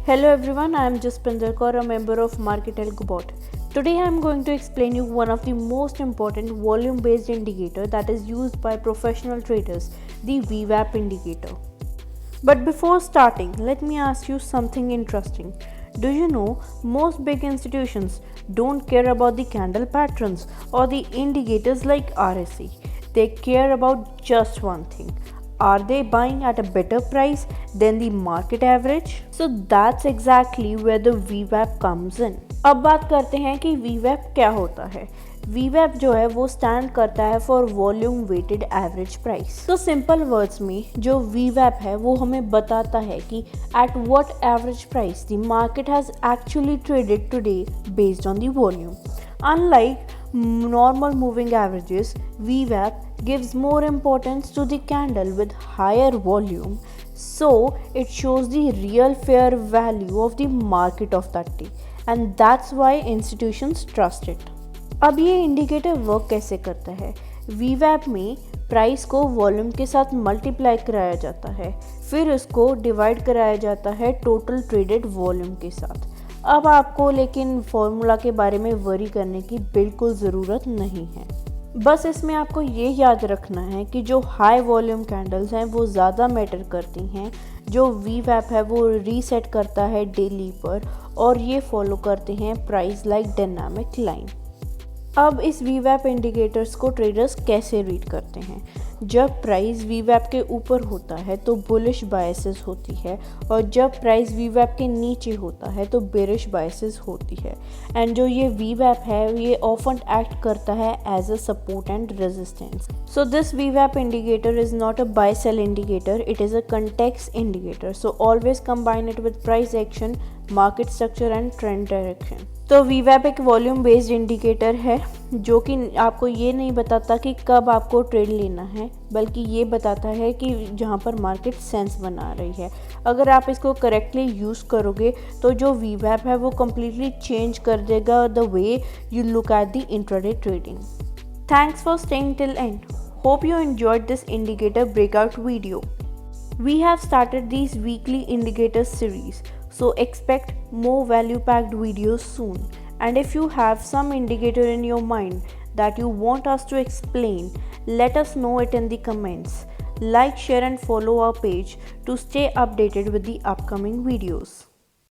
Hello everyone, I am Jaspinder Kaur, a member of Marketel Gobot. Today I am going to explain you one of the most important volume based indicator that is used by professional traders, the VWAP indicator. But before starting, let me ask you something interesting. Do you know most big institutions don't care about the candle patterns or the indicators like RSI? They care about just one thing. Are they buying at a better price than the market average? So that's exactly where the VWAP comes in. अब बात करते हैं कि VWAP क्या होता है. VWAP जो है वो स्टैंड करता है for volume weighted average price. तो सिंपल वर्ड्स में जो VWAP है वो हमें बताता है कि at what average price the market has actually traded today based on the volume. Unlike normal moving averages, VWAP gives more importance to the candle with higher volume, so it shows the real fair value of the market of that day, and that's why institutions trust it. अब ये indicator work कैसे करता है? VWAP में price को volume के साथ multiply कराया जाता है, फिर उसको डिवाइड कराया जाता है टोटल ट्रेडेड वॉल्यूम के साथ. अब आपको लेकिन फॉर्मूला के बारे में वरी करने की बिल्कुल ज़रूरत नहीं है. बस इसमें आपको ये याद रखना है कि जो हाई वॉल्यूम कैंडल्स हैं वो ज़्यादा मैटर करती हैं. जो VWAP है वो रीसेट करता है डेली पर और ये फॉलो करते हैं प्राइस लाइक डायनामिक लाइन. अब इस VWAP इंडिकेटर्स को ट्रेडर्स कैसे रीड करते हैं? जब प्राइस VWAP के ऊपर होता है तो बुलिश बायसेस होती है और जब प्राइस VWAP के नीचे होता है तो बेरिश बायसेस होती है. एंड जो ये VWAP है ये ऑफन एक्ट करता है as a support and resistance. So this VWAP indicator is not a buy sell indicator, it is a context indicator. So always combine it with price action, market structure and trend direction. तो VWAP एक volume based indicator है जो कि आपको ये नहीं बताता कि कब आपको ट्रेड लेना है, बल्कि ये बताता है कि जहाँ पर मार्केट सेंस बना रही है. अगर आप इसको करेक्टली यूज़ करोगे तो जो VWAP है वो कम्प्लीटली चेंज कर देगा the way you look at the intraday trading. Thanks for staying till and. Hope you enjoyed this indicator breakout video. We have started these weekly indicators series, so expect more value packed videos soon. And if you have some indicator in your mind that you want us to explain, let us know it in the comments. Like, share and follow our page to stay updated with the upcoming videos.